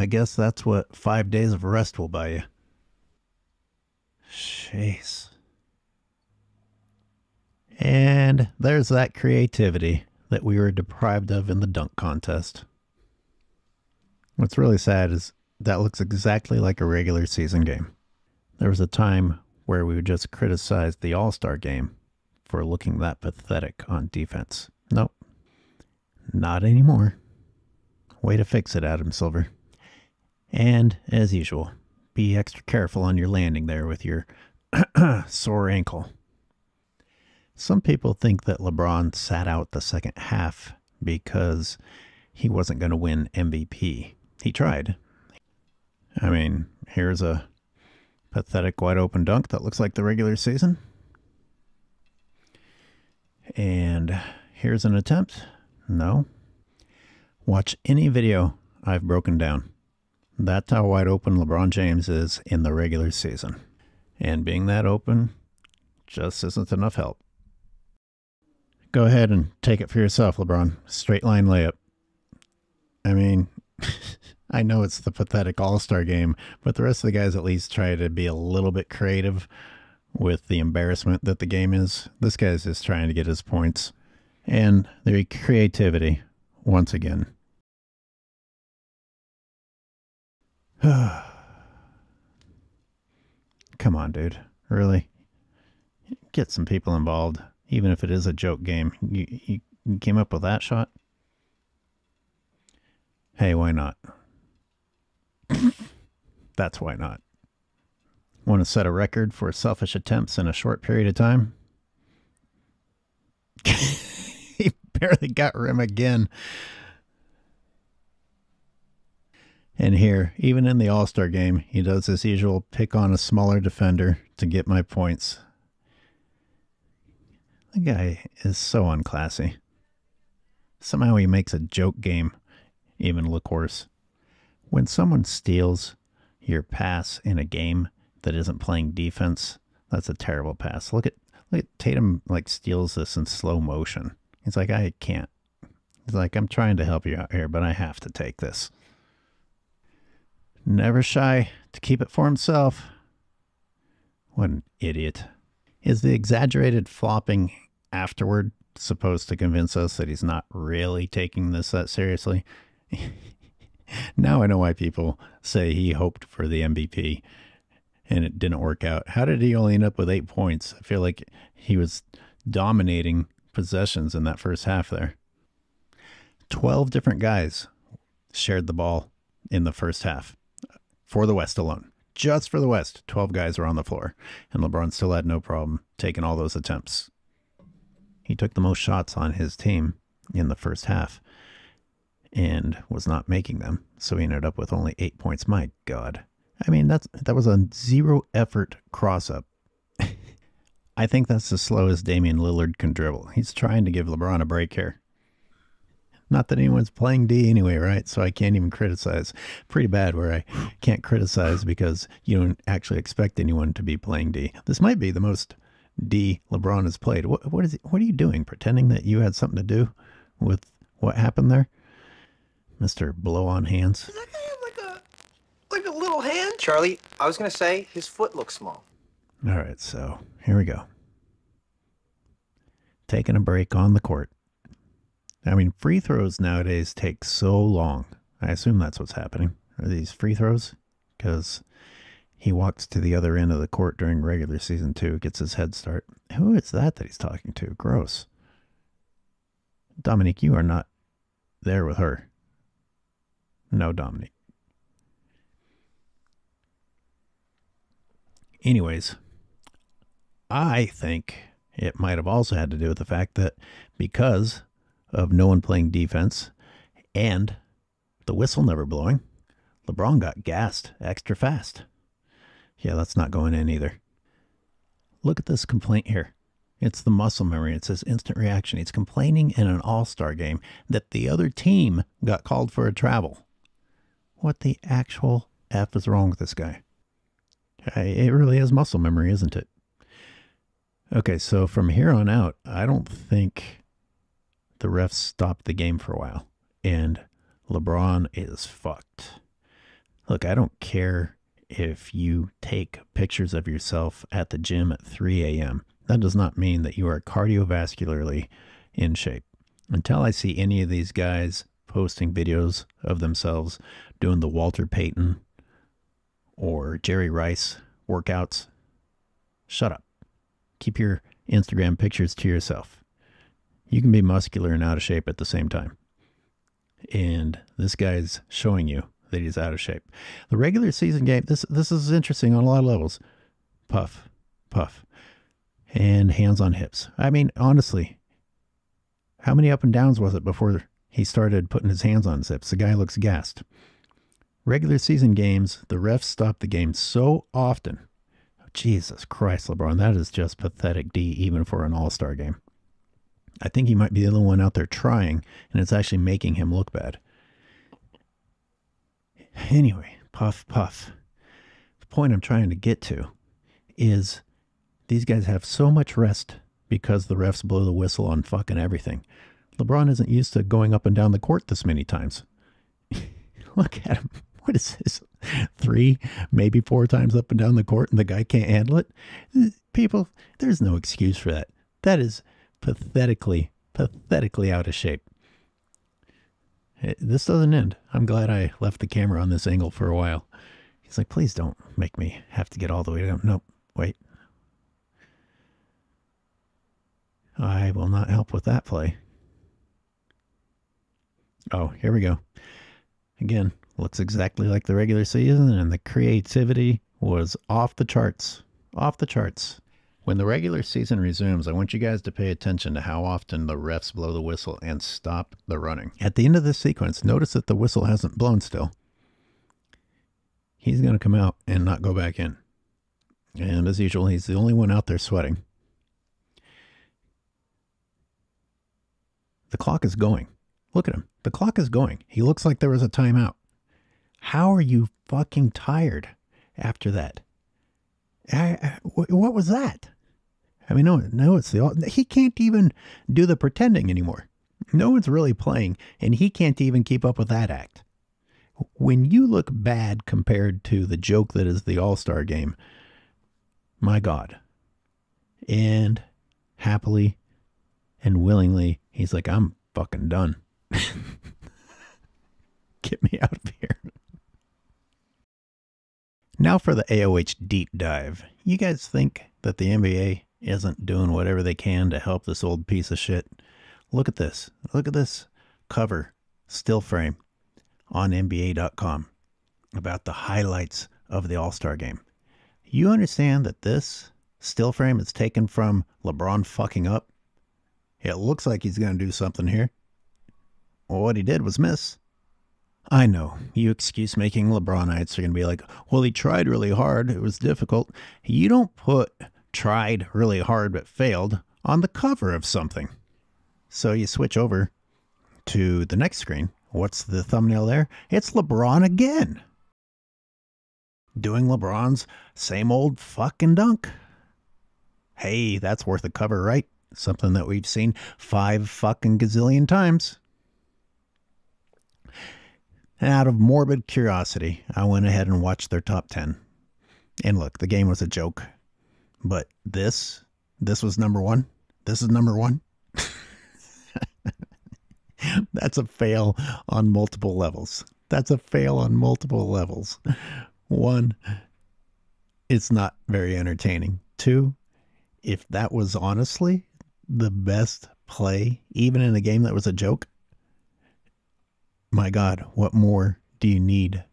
I guess that's what 5 days of rest will buy you. Jeez. And there's that creativity that we were deprived of in the dunk contest. What's really sad is that looks exactly like a regular season game. There was a time where we would just criticize the AllStar Game for looking that pathetic on defense. Nope. Not anymore. Way to fix it, Adam Silver. And, as usual, be extra careful on your landing there with your sore ankle. Some people think that LeBron sat out the second half because he wasn't going to win MVP. He tried. I mean, here's a pathetic wide open dunk that looks like the regular season. And here's an attempt. No. Watch any video I've broken down. That's how wide open LeBron James is in the regular season. And being that open just isn't enough help. Go ahead and take it for yourself, LeBron. Straight line layup. I mean, I know it's the pathetic All-Star Game, but the rest of the guys at least try to be a little bit creative with the embarrassment that the game is. This guy's just trying to get his points. And the creativity, once again. Come on, dude. Really? Get some people involved, even if it is a joke game. You came up with that shot? Hey, why not? That's why not. Want to set a record for selfish attempts in a short period of time? He barely got rim again. And here, even in the All-Star Game, he does his usual pick on a smaller defender to get my points. The guy is so unclassy. Somehow he makes a joke game even look worse. When someone steals your pass in a game that isn't playing defense, that's a terrible pass. Look at Tatum, like, steals this in slow motion. He's like, I can't. He's like, I'm trying to help you out here, but I have to take this. Never shy to keep it for himself. What an idiot. Is the exaggerated flopping afterward supposed to convince us that he's not really taking this that seriously? Now I know why people say he hoped for the MVP and it didn't work out. How did he only end up with 8 points? I feel like he was dominating possessions in that first half there. 12 different guys shared the ball in the first half for the West alone. Just for the West, 12 guys were on the floor, and LeBron still had no problem taking all those attempts. He took the most shots on his team in the first half and was not making them, so he ended up with only 8 points. My God. I mean, that was a zero-effort cross-up. I think that's as slow as Damian Lillard can dribble. He's trying to give LeBron a break here. Not that anyone's playing D anyway, right? So I can't even criticize. Pretty bad where I can't criticize because you don't actually expect anyone to be playing D. This might be the most D LeBron has played. What are you doing? Pretending that you had something to do with what happened there? Mr. Blow on Hands. Does that guy have like a little hand? Charlie, I was going to say his foot looks small. All right, so here we go. Taking a break on the court. I mean, free throws nowadays take so long. I assume that's what's happening. Are these free throws? Because he walks to the other end of the court during regular season too, gets his head start. Who is that he's talking to? Gross. Dominique, you are not there with her. No, Dominique. Anyways, I think it might have also had to do with the fact that because of no one playing defense and the whistle never blowing, LeBron got gassed extra fast. Yeah, that's not going in either. Look at this complaint here. It's the muscle memory. It says instant reaction. He's complaining in an All-Star game that the other team got called for a travel. What the actual F is wrong with this guy? It really is muscle memory, isn't it? Okay, so from here on out, I don't think the refs stopped the game for a while, and LeBron is fucked. Look, I don't care if you take pictures of yourself at the gym at 3 a.m. That does not mean that you are cardiovascularly in shape. Until I see any of these guys posting videos of themselves doing the Walter Payton or Jerry Rice workouts, shut up. Keep your Instagram pictures to yourself. You can be muscular and out of shape at the same time. And this guy's showing you that he's out of shape. The regular season game, this is interesting on a lot of levels. Puff, puff, and hands on hips. I mean, honestly, how many up and downs was it before he started putting his hands on his hips? The guy looks gassed. Regular season games, the refs stop the game so often. Oh, Jesus Christ, LeBron, that is just pathetic D, even for an all-star game. I think he might be the only one out there trying, and it's actually making him look bad. Anyway, puff, puff. The point I'm trying to get to is these guys have so much rest because the refs blow the whistle on fucking everything. LeBron isn't used to going up and down the court this many times. Look at him. What is this? 3, maybe 4 times up and down the court, and the guy can't handle it? People, there's no excuse for that. That is pathetically out of shape. This doesn't end. I'm glad I left the camera on this angle for a while. He's like, please don't make me have to get all the way down. Nope, wait. I will not help with that play. Oh, here we go. Again, looks exactly like the regular season, and the creativity was off the charts. Off the charts. When the regular season resumes, I want you guys to pay attention to how often the refs blow the whistle and stop the running. At the end of this sequence, notice that the whistle hasn't blown still. He's going to come out and not go back in. And as usual, he's the only one out there sweating. The clock is going. Look at him. The clock is going. He looks like there was a timeout. How are you fucking tired after that? What was that? I mean, no, it's he can't even do the pretending anymore. No one's really playing, and he can't even keep up with that act. When you look bad compared to the joke that is the All-Star Game, my God. And happily and willingly, he's like, I'm fucking done. Get me out of here. Now for the AOH deep dive. You guys think that the NBA isn't doing whatever they can to help this old piece of shit? Look at this. Look at this cover, still frame, on NBA.com about the highlights of the All-Star Game. You understand that this still frame is taken from LeBron fucking up? It looks like he's going to do something here. Well, what he did was miss. I know, you excuse-making LeBronites are going to be like, well, he tried really hard. It was difficult. You don't put tried really hard but failed on the cover of something. So you switch over to the next screen. What's the thumbnail there? It's LeBron again. Doing LeBron's same old fucking dunk. Hey, that's worth a cover, right? Something that we've seen 5 fucking gazillion times. And out of morbid curiosity, I went ahead and watched their top 10. And look, the game was a joke. But this was number 1. This is number 1. That's a fail on multiple levels. That's a fail on multiple levels. 1, it's not very entertaining. 2, if that was honestly the best play, even in a game that was a joke, my God, what more do you need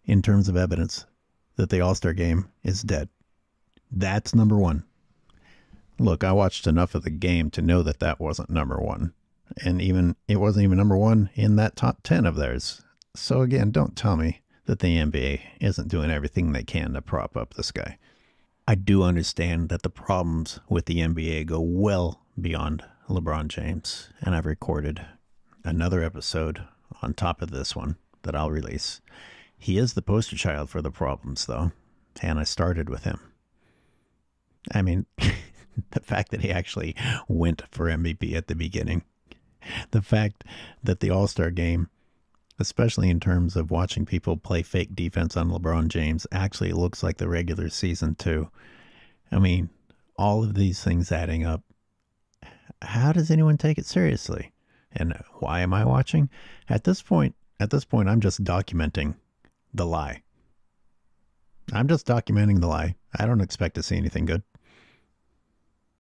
in terms of evidence that the All-Star Game is dead? That's number 1. Look, I watched enough of the game to know that that wasn't number 1. And it wasn't even number 1 in that top 10 of theirs. So again, don't tell me that the NBA isn't doing everything they can to prop up this guy. I do understand that the problems with the NBA go well beyond LeBron James. And I've recorded another episode on top of this one that I'll release. He is the poster child for the problems, though, and I started with him. I mean, the fact that he actually went for MVP at the beginning, the fact that the All-Star Game especially in terms of watching people play fake defense on LeBron James, actually looks like the regular season too. I mean, all of these things adding up. How does anyone take it seriously? And why am I watching? At this point, I'm just documenting the lie. I'm just documenting the lie. I don't expect to see anything good.